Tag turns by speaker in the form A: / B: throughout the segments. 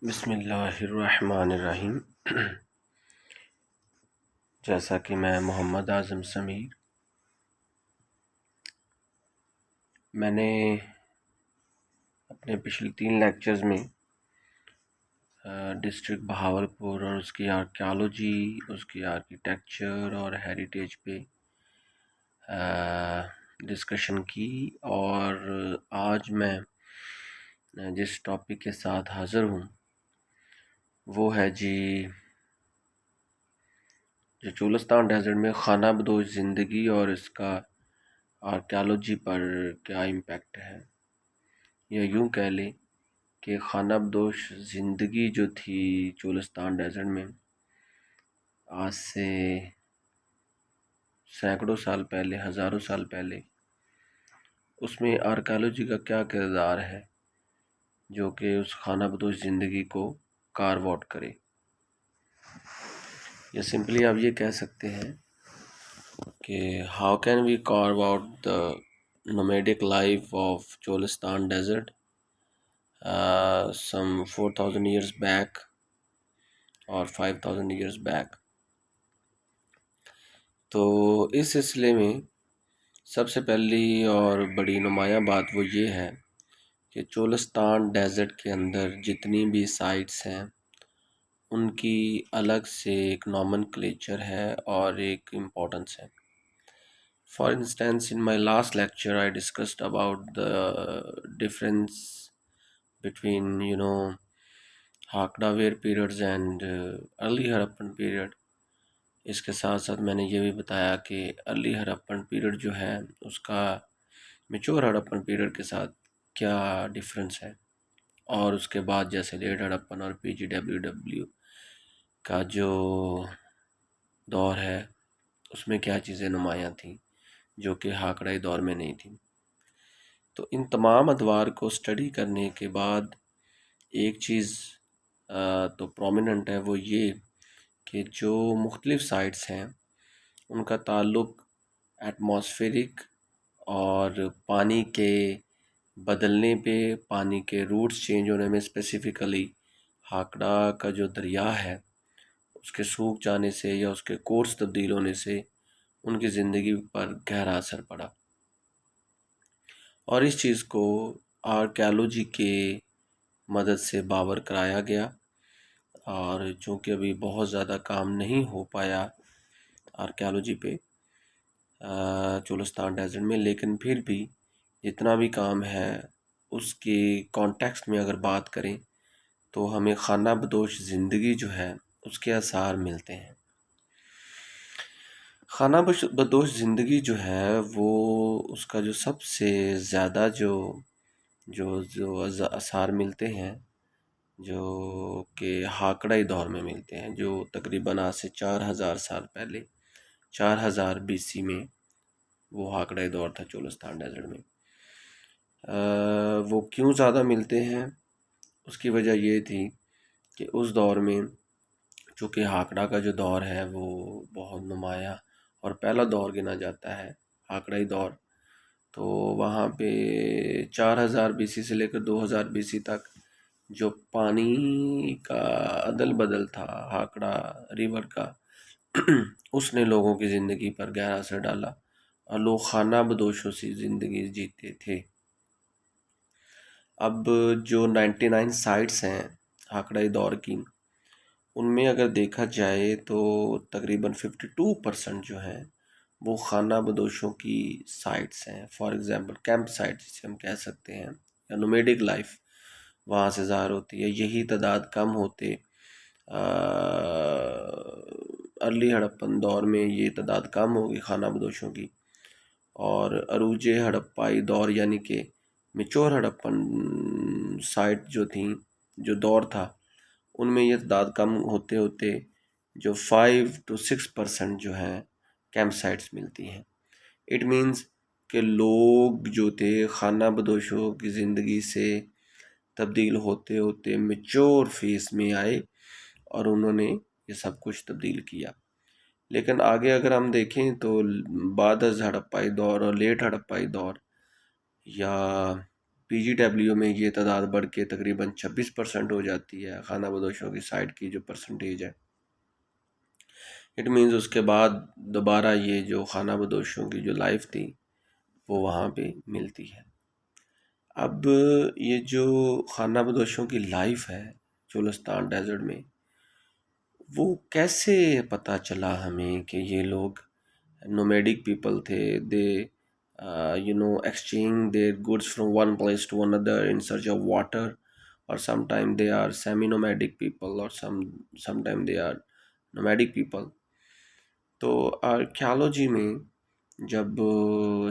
A: बिस्मिल्लाहिर्रहमानिर्रहीम। जैसा कि मैं मोहम्मद आज़म समीर, मैंने अपने पिछले 3 लेक्चर्स में डिस्ट्रिक्ट बहावलपुर और उसकी आर्कियोलॉजी, उसकी आर्किटेक्चर और हेरिटेज पे डिस्कशन की। और आज मैं जिस टॉपिक के साथ हाज़िर हूँ वो है जी, जो चोलिस्तान डेजर्ट में खाना बदोश ज़िंदगी और इसका आर्कियोलॉजी पर क्या इम्पेक्ट है, या यूँ कह लें कि खाना बदोश ज़िंदगी जो थी चोलिस्तान डेजर्ट में आज से सैकड़ों साल पहले, हज़ारों साल पहले, उसमें आर्कियोलॉजी का क्या किरदार है जो कि उस खाना बदोश ज़िंदगी को कार्व आउट करे। या सिंपली आप ये कह सकते हैं कि how can we carve out the nomadic life of Cholistan desert some 4000 years back or 5000 years back। तो इस सिलसिले में सबसे पहली और बड़ी नुमायाँ बात वो ये है कि चोलिस्तान डेजर्ट के अंदर जितनी भी साइट्स हैं उनकी अलग से एक नॉमेनक्लेचर है और एक इम्पोर्टेंस है। For instance, in my last lecture, I discussed about the difference between, Hakdawer periods and early Harappan period। इसके साथ साथ मैंने ये भी बताया कि अर्ली हड़प्पन पीरियड जो है उसका मैच्योर हड़प्पन पीरियड के साथ क्या डिफरेंस है, और उसके बाद जैसे लेट हड़प्पन और PGWW का जो दौर है उसमें क्या चीज़ें नुमायाँ थीं जो कि हाकड़ाई दौर में नहीं थी। तो इन तमाम अदवार को स्टडी करने के बाद एक चीज़ तो प्रोमिनेंट है, वो ये कि जो मुख्तलिफ़ साइट्स हैं उनका ताल्लुक़ एटमॉस्फेरिक और पानी के बदलने पे, पानी के रूट्स चेंज होने में, स्पेसिफ़िकली हाकड़ा का जो दरिया है उसके सूख जाने से या उसके कोर्स तब्दील होने से उनकी ज़िंदगी पर गहरा असर पड़ा। और इस चीज़ को आर्कियोलॉजी के मदद से बावर कराया गया। और चूँकि अभी बहुत ज़्यादा काम नहीं हो पाया आर्कियोलॉजी पे चोलिस्तान डेजर्ट में, लेकिन फिर भी जितना भी काम है उसके कॉन्टेक्स्ट में अगर बात करें तो हमें खाना बदोश ज़िंदगी जो है उसके आसार मिलते हैं। खाना बदोश ज़िंदगी जो है वो उसका जो सबसे ज़्यादा जो जो जो आसार मिलते हैं जो कि हाकड़ाई दौर में मिलते हैं, जो तकरीबन आज से 4000 साल पहले 4000 BC में वो हाकड़ाई दौर था चोलिस्तान डेजर्ट में। वो क्यों ज़्यादा मिलते हैं, उसकी वजह ये थी कि उस दौर में चूँकि हाकड़ा का जो दौर है वो बहुत नुमाया और पहला दौर गिना जाता है हाकड़ाई दौर। तो वहाँ पे 4000 BC से लेकर 2000 BC तक जो पानी का अदल बदल था हाकड़ा रिवर का उसने लोगों की ज़िंदगी पर गहरा असर डाला और लोग खाना बदोशों से ज़िंदगी जीते थे। अब जो 99 साइट्स हैं हाकड़ाई दौर की, उनमें अगर देखा जाए तो तकरीबन 52% जो हैं वो खाना बदोशों की साइट्स हैं। फॉर एग्ज़ाम्पल कैंप साइट जिसे हम कह सकते हैं, या नोमैडिक लाइफ वहाँ से ज़ाहिर होती है। यही तादाद कम होते अर्ली हड़प्पन दौर में ये तादाद कम होगी खाना बदोशों की, और अरूजे हड़प्पाई दौर यानी कि मैच्योर हड़प्पन साइट जो थी, जो दौर था, उनमें ये तादाद कम होते होते जो 5 to 6% जो हैं कैंप साइट्स मिलती हैं। इट मीन्स कि लोग जो थे खाना बदोशों की ज़िंदगी से तब्दील होते होते मैच्योर फेस में आए और उन्होंने ये सब कुछ तब्दील किया। लेकिन आगे अगर हम देखें तो बाद अज़ हड़प्पाई दौर और लेट हड़प्पाई दौर, या PGW में ये तादाद बढ़ के तकरीबन 26% हो जाती है, खाना बदोशों की साइट की जो परसेंटेज है। इट मीन्स उसके बाद दोबारा ये जो खाना बदोशों की जो लाइफ थी वो वहाँ पे मिलती है। अब ये जो खाना बदोशों की लाइफ है चोलिस्तान डेजर्ट में, वो कैसे पता चला हमें कि ये लोग nomadic people थे? They exchange their goods from one place to another in search of water, or sometimes they are semi nomadic people, or sometimes they are nomadic people. तो आर्कियोलॉजी में जब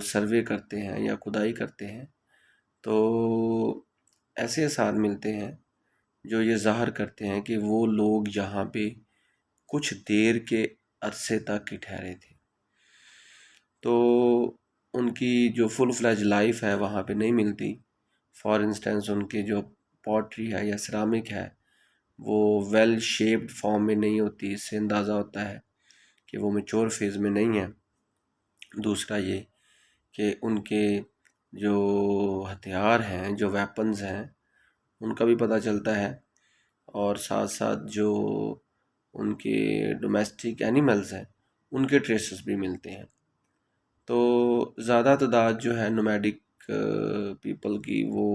A: सर्वे करते हैं या खुदाई करते हैं तो ऐसे आसार मिलते हैं जो ये ज़ाहिर करते हैं कि वो लोग यहाँ पे कुछ देर के अरसे तक ही ठहरे थे। तो उनकी जो फुल फ्लैज लाइफ है वहाँ पे नहीं मिलती। फॉर इंस्टेंस उनके जो पॉटरी है या सिरामिक है वो वेल शेप्ड फॉर्म में नहीं होती। इससे अंदाज़ा होता है कि वो मैच्योर फेज़ में नहीं है। दूसरा ये कि उनके जो हथियार हैं, जो वेपन्स हैं, उनका भी पता चलता है, और साथ साथ जो उनके डोमेस्टिक एनिमल्स हैं उनके ट्रेसेस भी मिलते हैं। तो ज़्यादा तादाद जो है नोमैडिक पीपल की वो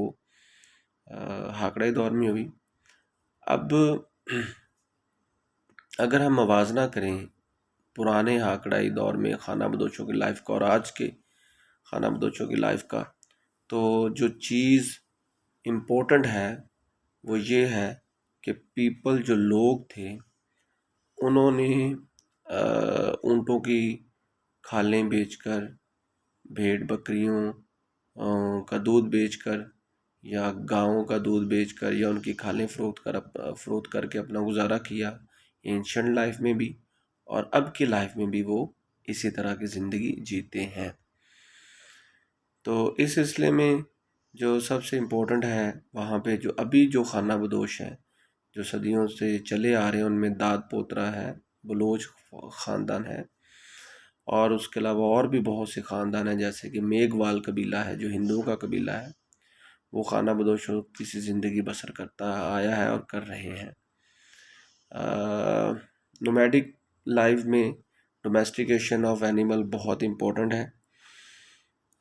A: हाकड़ाई दौर में हुई। अब अगर हम मवाजना करें पुराने हाकड़ाई दौर में खाना बदोशों की लाइफ का और आज के खाना बदोशों की लाइफ का, तो जो चीज़ इम्पोर्टेंट है वो ये है कि पीपल जो लोग थे उन्होंने ऊँटों की खालें बेचकर, भेड़ बकरियों का दूध बेचकर या गायों का दूध बेचकर या उनकी खालें फ़रोख्त करके अपना गुजारा किया। एंशिएंट लाइफ में भी और अब की लाइफ में भी वो इसी तरह की ज़िंदगी जीते हैं। तो इस सिलसिले में जो सबसे इम्पोर्टेंट है वहाँ पे जो अभी जो खाना बदोश है जो सदियों से चले आ रहे हैं उनमें दाद पोतरा है, बलोच ख़ानदान है, और उसके अलावा और भी बहुत से ख़ानदान हैं जैसे कि मेघवाल कबीला है जो हिंदुओं का कबीला है। वो खाना बदोशों की सी ज़िंदगी बसर करता आया है और कर रहे हैं। नोमैडिक लाइफ में डोमेस्टिकेशन ऑफ एनिमल बहुत इम्पोर्टेंट है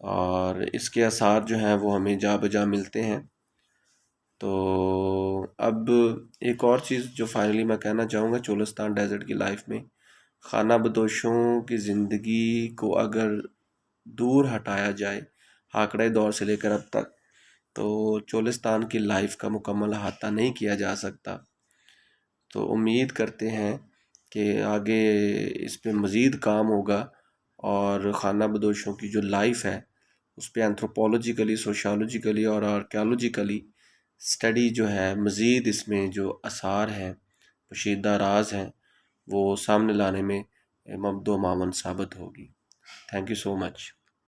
A: और इसके आसार जो हैं वो हमें जा बजा मिलते हैं। तो अब एक और चीज़ जो फाइनली मैं कहना चाहूँगा चोलिस्तान डेजर्ट की लाइफ में, खाना बदोशों की ज़िंदगी को अगर दूर हटाया जाए हाकड़े दौर से लेकर अब तक, तो चोलिस्तान की लाइफ का मुकम्मल अहाता नहीं किया जा सकता। तो उम्मीद करते हैं कि आगे इस पे मज़ीद काम होगा और खाना बदोशों की जो लाइफ है उस पे एंथ्रोपोलॉजिकली, सोशियोलॉजिकली और आर्कियोलॉजिकली स्टडी जो है मज़ीद इसमें जो आसार हैं, पोशीदा राज हैं, वो सामने लाने में मदद व मावन साबित होगी। Thank you so much.